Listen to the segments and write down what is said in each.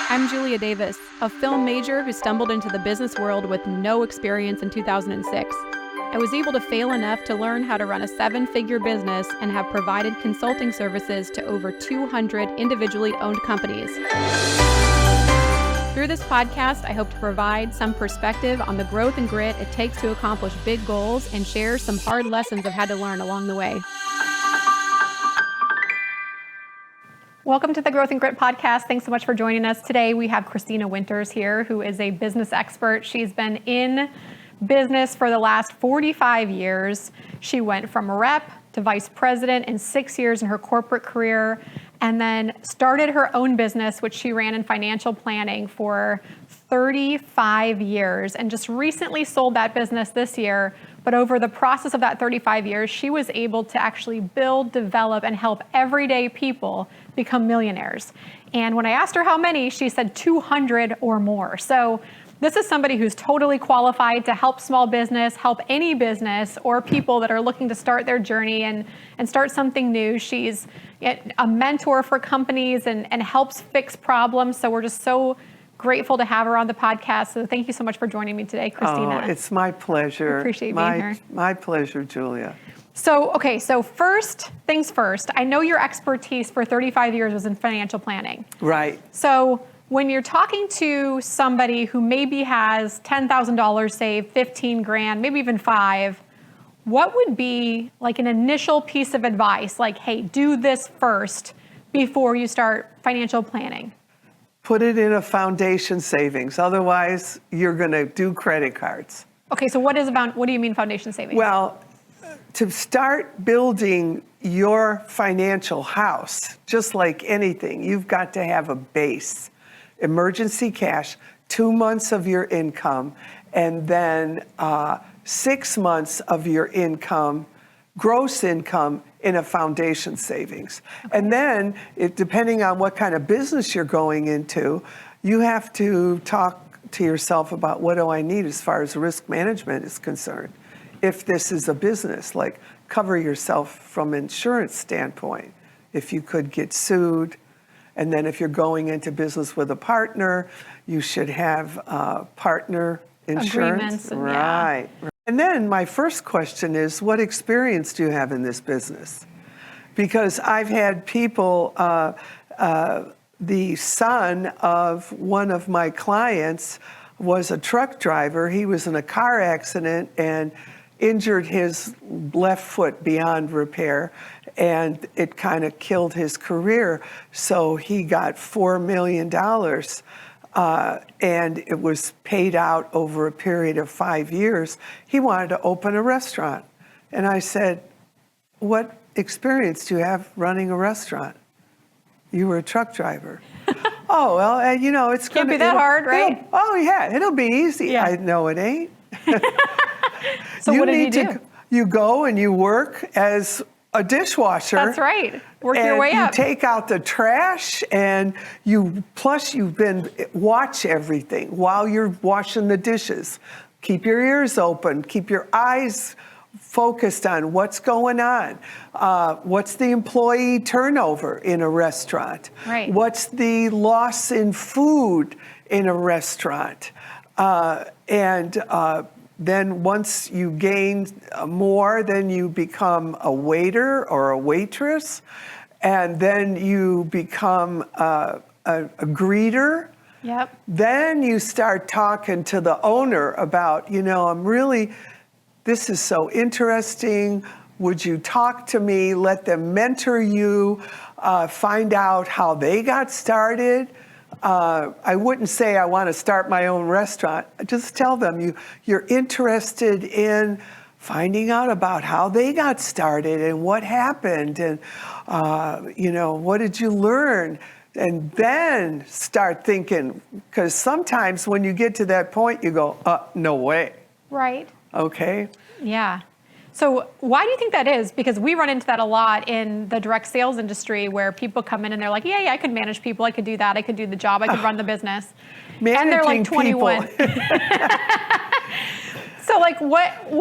I'm Julia Davis, a film major who stumbled into the business world with no experience in 2006. I was able to fail enough to learn how to run a 7-figure business and have provided consulting services to over 200 individually owned companies. Through this podcast, I hope to provide some perspective on the growth and grit it takes to accomplish big goals and share some hard lessons I've had to learn along the way. Welcome to the Growth and Grit podcast. Thanks so much for joining us. Today we have Christina Winters here, who is a business expert. She's been in business for the last 45 years. She went from rep to vice president in 6 years in her corporate career, and then started her own business, which she ran in financial planning for 35 years, and just recently sold that business this year. But over the process of that 35 years, she was able to actually build, develop, and help everyday people become millionaires. And when I asked her how many, she said 200 or more. So this is somebody who's totally qualified to help small business, help any business, or people that are looking to start their journey and start something new. She's a mentor for companies and helps fix problems. So we're just so grateful to have her on the podcast. So thank you so much for joining me today, Christina. Oh, it's my pleasure. I appreciate being here. My pleasure, Julia. So first things first, I know your expertise for 35 years was in financial planning. Right. So when you're talking to somebody who maybe has $10,000 saved, 15 grand, maybe even 5, what would be like an initial piece of advice? Like, hey, do this first before you start financial planning. Put it in a foundation savings. Otherwise, you're going to do credit cards. Okay, so what do you mean foundation savings? Well, to start building your financial house, just like anything, you've got to have a base. Emergency cash, 2 months of your income, and then 6 months of your income, gross income, in a foundation savings. Okay. And then, depending on what kind of business you're going into, you have to talk to yourself about what do I need as far as risk management is concerned. If this is a business, like cover yourself from insurance standpoint, if you could get sued. And then if you're going into business with a partner, you should have partner insurance. Agreements. Right. Yeah. And then my first question is, what experience do you have in this business? Because I've had people, the son of one of my clients was a truck driver. He was in a car accident and injured his left foot beyond repair, and it kind of killed his career. So he got $4 million. And it was paid out over a period of 5 years. He wanted to open a restaurant. And I said, what experience do you have running a restaurant? You were a truck driver. Oh, well, it's Can't be that hard, right? It'll be easy. Yeah. I know it ain't. So what did you do? You go and you work as a dishwasher. That's right. Work your way up. You take out the trash, and watch everything while you're washing the dishes. Keep your ears open. Keep your eyes focused on what's going on. What's the employee turnover in a restaurant? Right. What's the loss in food in a restaurant? Then once you gain more, then you become a waiter or a waitress, and then you become a greeter. Yep. Then you start talking to the owner about, this is so interesting. Would you talk to me? Let them mentor you, find out how they got started. I wouldn't say I want to start my own restaurant. Just tell them you're interested in finding out about how they got started and what happened and, what did you learn? And then start thinking, because sometimes when you get to that point, you go, no way. Right. Okay. Yeah. So why do you think that is? Because we run into that a lot in the direct sales industry where people come in and they're like, yeah, I could manage people. I could do that. I could do the job. I could run the business. And they're like 21. So like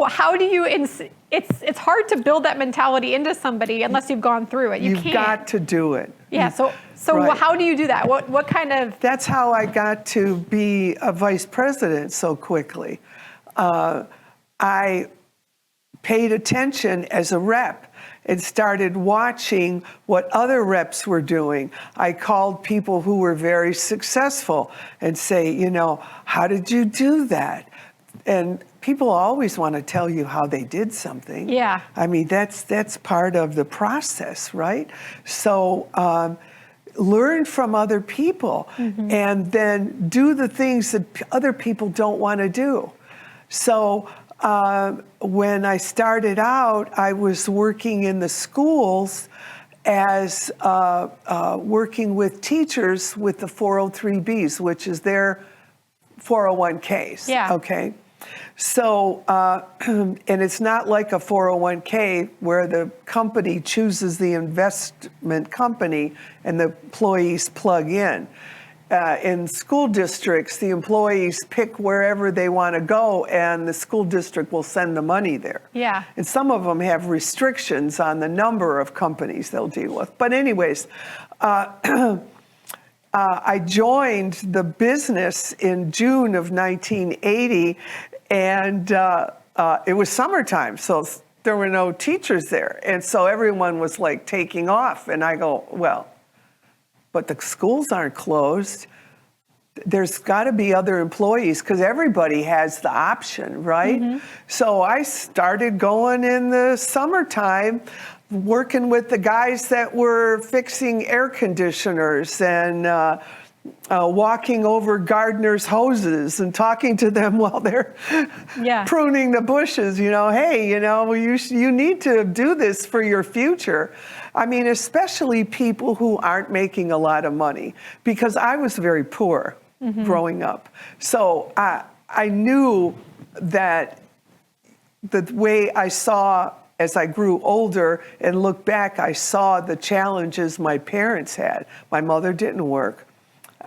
how do you, it's hard to build that mentality into somebody unless you've gone through it. You've got to do it. Yeah. So So Right. how do you do that? What kind of? That's how I got to be a vice president so quickly. I paid attention as a rep and started watching what other reps were doing. I called people who were very successful and say, you know, how did you do that? And people always want to tell you how they did something. Yeah. I mean, that's part of the process, right? So learn from other people and then do the things that other people don't want to do. So when I started out, I was working in the schools as working with teachers with the 403Bs, which is their 401ks. Yeah. Okay. So, and it's not like a 401k where the company chooses the investment company and the employees plug in. In school districts, the employees pick wherever they want to go, and the school district will send the money there. Yeah. And some of them have restrictions on the number of companies they'll deal with. But anyways, I joined the business in June of 1980, and it was summertime, so there were no teachers there. And so everyone was like taking off, and I go, well, but the schools aren't closed. There's got to be other employees because everybody has the option, right? So I started going in the summertime, working with the guys that were fixing air conditioners and walking over gardeners' hoses and talking to them while they're pruning the bushes. You know, hey, you know, you need to do this for your future. I mean, especially people who aren't making a lot of money, because I was very poor growing up. So I knew that the way I saw as I grew older and looked back, I saw the challenges my parents had. My mother didn't work.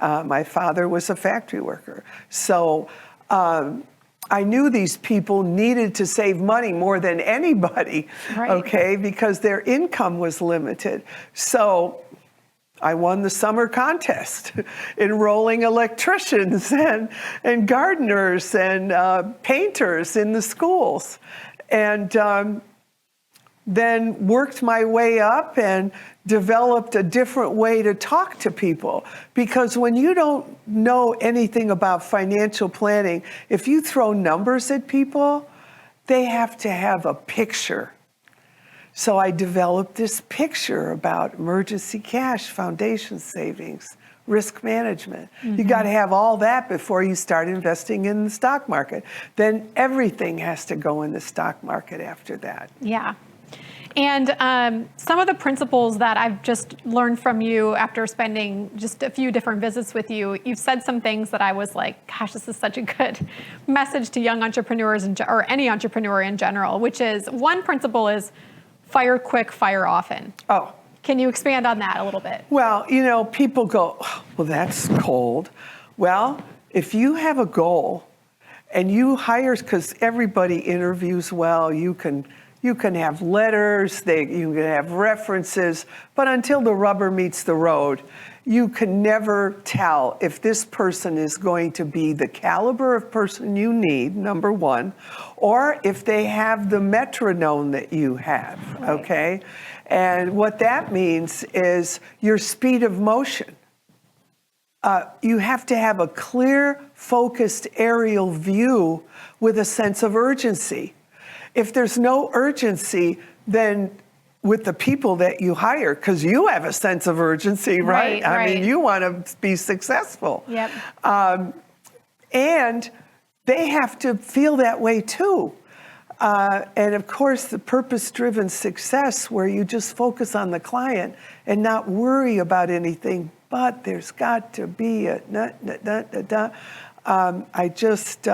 My father was a factory worker. So I knew these people needed to save money more than anybody, okay, because their income was limited. So I won the summer contest, enrolling electricians and gardeners and painters in the schools. And then worked my way up and developed a different way to talk to people. Because when you don't know anything about financial planning, if you throw numbers at people, they have to have a picture. So I developed this picture about emergency cash, foundation savings, risk management. You got to have all that before you start investing in the stock market. Then everything has to go in the stock market after that. Yeah. And some of the principles that I've just learned from you after spending just a few different visits with you, you've said some things that I was like, gosh, this is such a good message to young entrepreneurs or any entrepreneur in general, which is one principle is fire quick, fire often. Oh. Can you expand on that a little bit? Well, you know, people go, oh, well, that's cold. Well, if you have a goal and you hire, because everybody interviews well, you can have letters, you can have references, but until the rubber meets the road, you can never tell if this person is going to be the caliber of person you need, number one, or if they have the metronome that you have, okay? And what that means is your speed of motion. You have to have a clear, focused aerial view with a sense of urgency. If there's no urgency, then with the people that you hire, because you have a sense of urgency, right? I mean, you want to be successful. Yep. And they have to feel that way too. And of course, the purpose-driven success where you just focus on the client and not worry about anything, but there's got to be a I just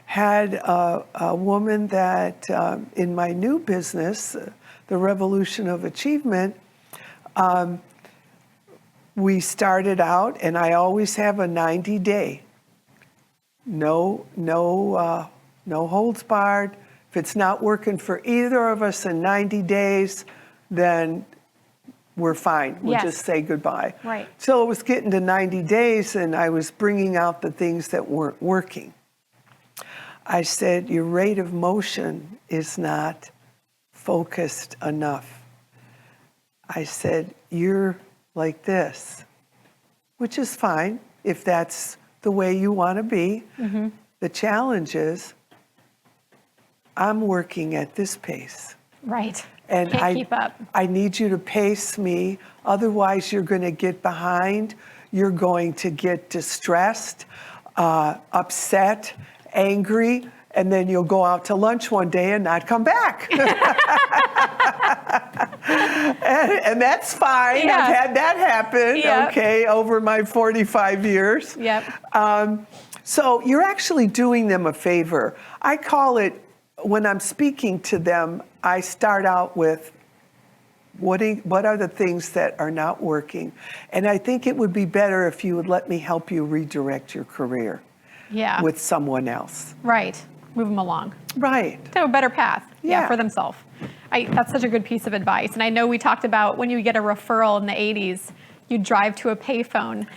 had a woman that in my new business, the Revolution of Achievement, we started out, and I always have a 90-day. No holds barred. If it's not working for either of us in 90 days, then we're fine. We'll Yes. just say goodbye. Right. So it was getting to 90 days, and I was bringing out the things that weren't working. I said, your rate of motion is not focused enough. I said, you're like this, which is fine if that's the way you want to be. Mm-hmm. The challenge is, I'm working at this pace. Right. And Can't keep up. I need you to pace me. Otherwise, you're going to get behind. You're going to get distressed, upset, angry, and then you'll go out to lunch one day and not come back. and that's fine. Yeah. I've had that happen, Yep. okay, over my 45 years. Yep. So you're actually doing them a favor. I call it, when I'm speaking to them, I start out with, what are the things that are not working? And I think it would be better if you would let me help you redirect your career Yeah. with someone else. Right. Move them along. Right. To a better path. Yeah. For themselves. That's such a good piece of advice. And I know we talked about when you get a referral in the 80s, you drive to a payphone.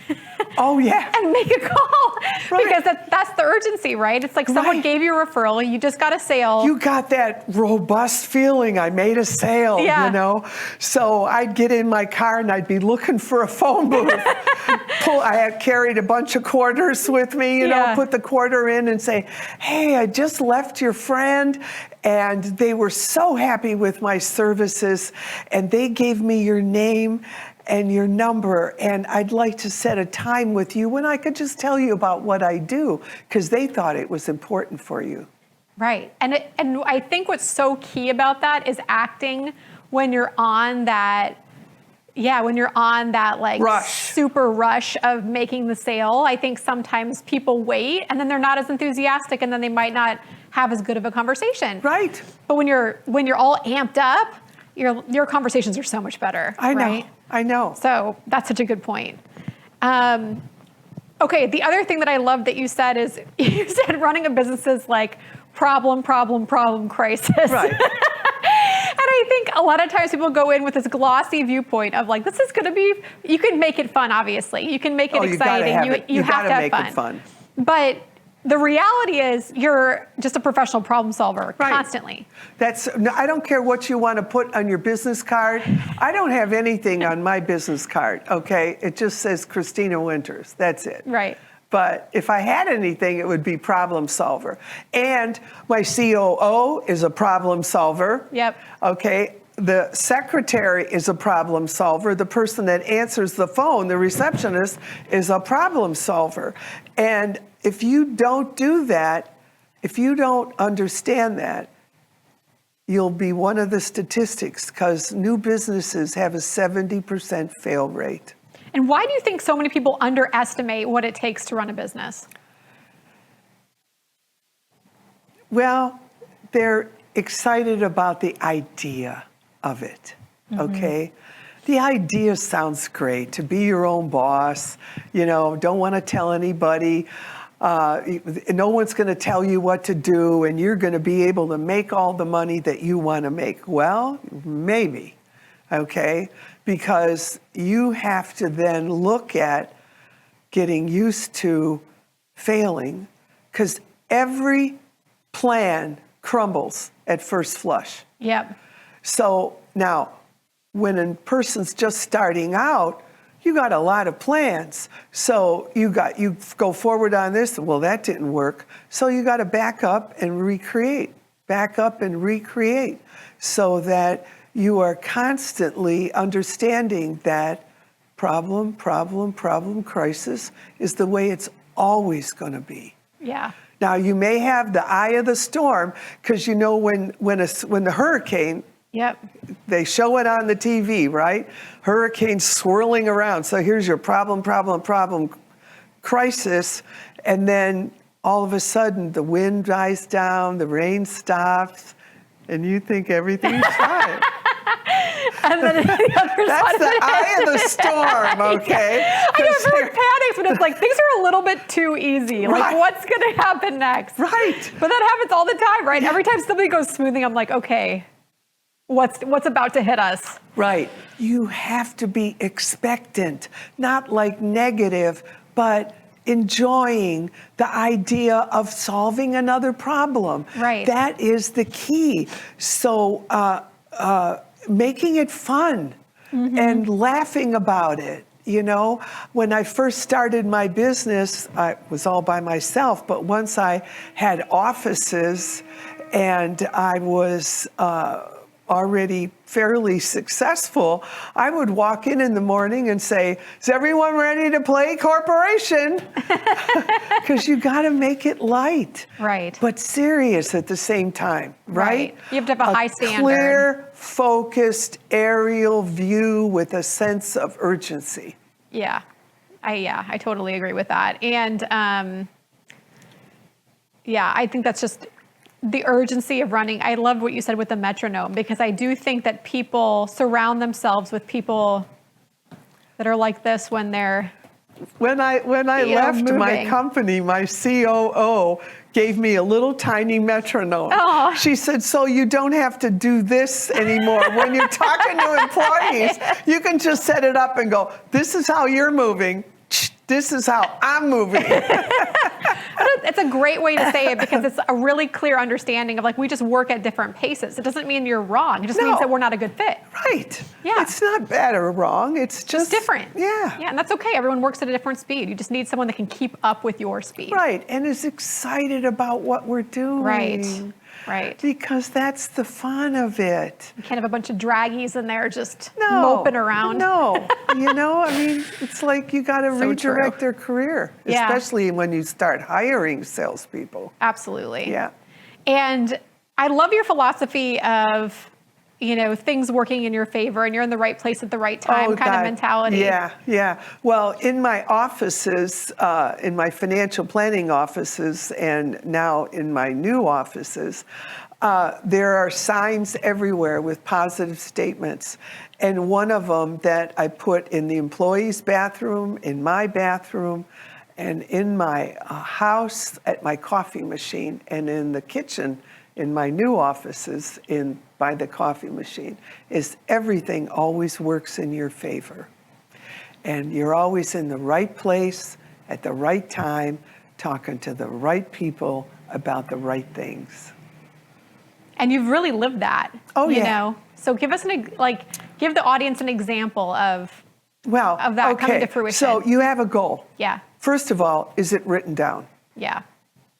Oh, yeah. And make a call. Right. Because that's the urgency, right? It's like someone Right. gave you a referral, you just got a sale. You got that robust feeling, I made a sale, Yeah. you know? So I'd get in my car and I'd be looking for a phone booth. I had carried a bunch of quarters with me, you know, Yeah. put the quarter in and say, hey, I just left your friend and they were so happy with my services and they gave me your name and your number, and I'd like to set a time with you when I could just tell you about what I do, because they thought it was important for you. Right. And I think what's so key about that is acting when you're on that, like Rush. super rush of making the sale. I think sometimes people wait and then they're not as enthusiastic and then they might not have as good of a conversation. Right. But when you're all amped up, your conversations are so much better. I know. Right? I know. So that's such a good point. Okay, the other thing that I love that you said is you said running a business is like problem, crisis. Right. And I think a lot of times people go in with this glossy viewpoint of like, this is going to be, you can make it fun, obviously. You can make it exciting. You have gotta to have make it fun. But the reality is you're just a professional problem solver constantly. I don't care what you want to put on your business card. I don't have anything on my business card, okay? It just says Christina Winters. That's it. Right. But if I had anything, it would be problem solver. And my COO is a problem solver. Yep. Okay. The secretary is a problem solver. The person that answers the phone, the receptionist, is a problem solver. And if you don't do that, if you don't understand that, you'll be one of the statistics, because new businesses have a 70% fail rate. And why do you think so many people underestimate what it takes to run a business? Well, they're excited about the idea of it, okay? The idea sounds great, to be your own boss, you know, don't want to tell anybody. No one's going to tell you what to do, and you're going to be able to make all the money that you want to make. Well, maybe, okay? Because you have to then look at getting used to failing, because every plan crumbles at first flush. Yep. So now, when a person's just starting out, you got a lot of plans. So you go forward on this, well, that didn't work. So you got to back up and recreate, so that you are constantly understanding that problem, crisis is the way it's always going to be. Yeah. Now, you may have the eye of the storm, because you know when the hurricane, Yep. they show it on the TV, right? Hurricanes swirling around. So here's your problem, crisis. And then all of a sudden the wind dies down, the rain stops, and you think everything's fine. And then the other That's the eye of the storm, okay? I know everyone panics when it's like things are a little bit too easy. Like, Right. what's going to happen next? Right. But that happens all the time, right? Every time something goes smoothing, I'm like, okay, what's about to hit us. Right. You have to be expectant, not like negative, but enjoying the idea of solving another problem. Right. That is the key. So making it fun and laughing about it. You know, when I first started my business, I was all by myself, but once I had offices and I was already fairly successful, I would walk in the morning and say, "Is everyone ready to play corporation?" Because you got to make it light, Right. but serious at the same time, right? You have to have a high standard. Clear, focused, aerial view with a sense of urgency. Yeah, I totally agree with that. And I think that's just the urgency of running. I love what you said with the metronome, because I do think that people surround themselves with people that are like this when they're When I left my moving. company, my COO gave me a little tiny metronome. Oh. She said, "So you don't have to do this anymore. When you're talking to employees, you can just set it up and go, this is how you're moving. This is how I'm moving." It's a great way to say it, because it's a really clear understanding of, like, we just work at different paces. It doesn't mean you're wrong. It just means No. that we're not a good fit. Right. Yeah. It's not bad or wrong. It's just Different. Yeah. Yeah, and that's okay. Everyone works at a different speed. You just need someone that can keep up with your speed. Right. And is excited about what we're doing. Right. Because that's the fun of it. You can't have a bunch of draggies in there just No, moping around. No, I mean, it's like you got to So redirect true. their career, Yeah. especially when you start hiring salespeople. Absolutely. Yeah. And I love your philosophy of, things working in your favor and you're in the right place at the right time kind of mentality. Yeah. Well, in my offices, in my financial planning offices, and now in my new offices, there are signs everywhere with positive statements. And one of them that I put in the employee's bathroom, in my bathroom, and in my house at my coffee machine, and in the kitchen in my new offices by the coffee machine, is everything always works in your favor. And you're always in the right place at the right time, talking to the right people about the right things. And you've really lived that. Oh, you yeah. know? So give us give the audience an example of that coming to fruition. So you have a goal. Yeah. First of all, is it written down Yeah.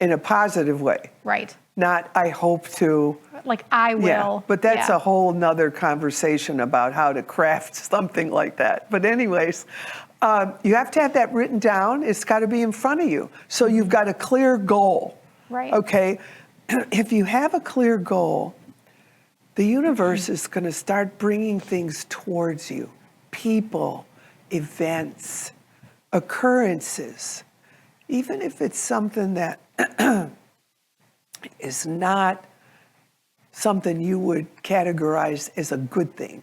in a positive way? Right. Not, I hope to. Like, I will. Yeah, but that's a whole nother conversation about how to craft something like that. But anyways, you have to have that written down. It's got to be in front of you. So you've got a clear goal. Right. Okay. If you have a clear goal, the universe is going to start bringing things towards you. People, events, occurrences. Even if it's something that is not something you would categorize as a good thing.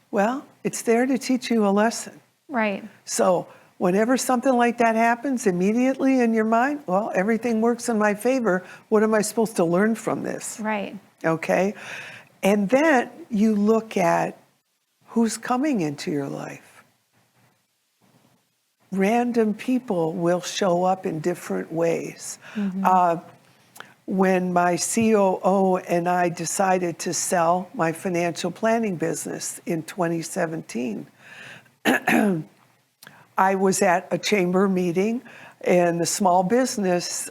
Well, it's there to teach you a lesson. Right. So whenever something like that happens immediately in your mind, well, everything works in my favor. What am I supposed to learn from this? Right. Okay? And then you look at who's coming into your life. Random people will show up in different ways. When my COO and I decided to sell my financial planning business in 2017, I was at a chamber meeting, and the small business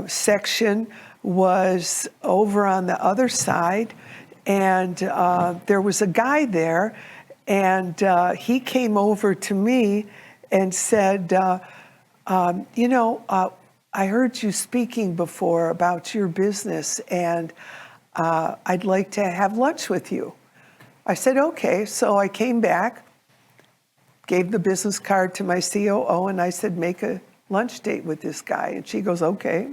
section was over on the other side, and there was a guy there, and he came over to me and said, I heard you speaking before about your business, and I'd like to have lunch with you. I said, okay. So I came back, gave the business card to my COO, and I said, make a lunch date with this guy. And she goes, okay.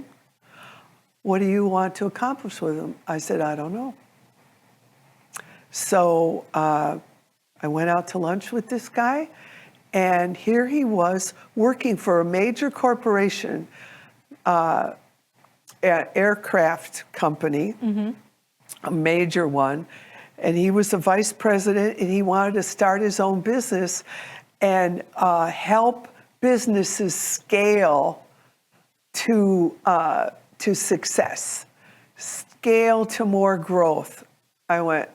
What do you want to accomplish with him? I said, I don't know. So I went out to lunch with this guy, and here he was working for a major corporation, aircraft company, a major one. And he was a vice president, and he wanted to start his own business and help businesses scale to success, scale to more growth. I went,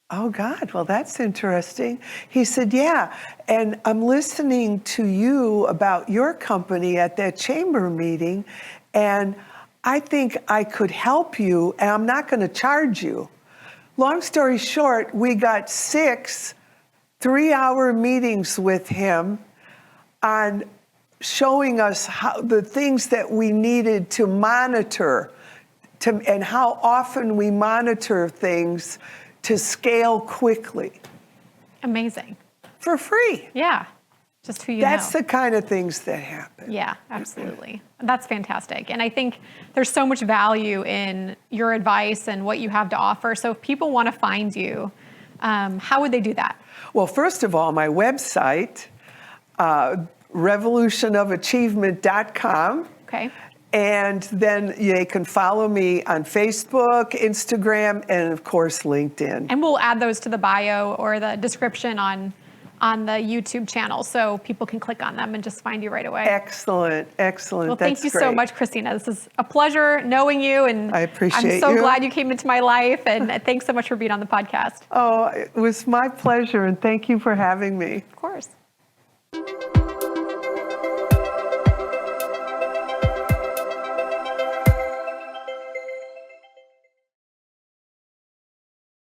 oh God, well, that's interesting. He said, yeah, and I'm listening to you about your company at that chamber meeting, and I think I could help you, and I'm not going to charge you. Long story short, we got 6 3-hour meetings with him on showing us how the things that we needed to monitor and how often we monitor things to scale quickly. Amazing. For free. Yeah. Just who you That's know. the kind of things that happen. Yeah, absolutely. That's fantastic. And I think there's so much value in your advice and what you have to offer. So if people want to find you, how would they do that? Well, first of all, my website, revolutionofachievement.com. Okay. And then they can follow me on Facebook, Instagram, and of course, LinkedIn. And we'll add those to the bio or the description on the YouTube channel so people can click on them and just find you right away. Excellent, excellent. Well, That's thank you great. so much, Christina. This is a pleasure knowing you, and I appreciate I'm so you. glad you came into my life, and thanks so much for being on the podcast. Oh, it was my pleasure, and thank you for having me. Of course.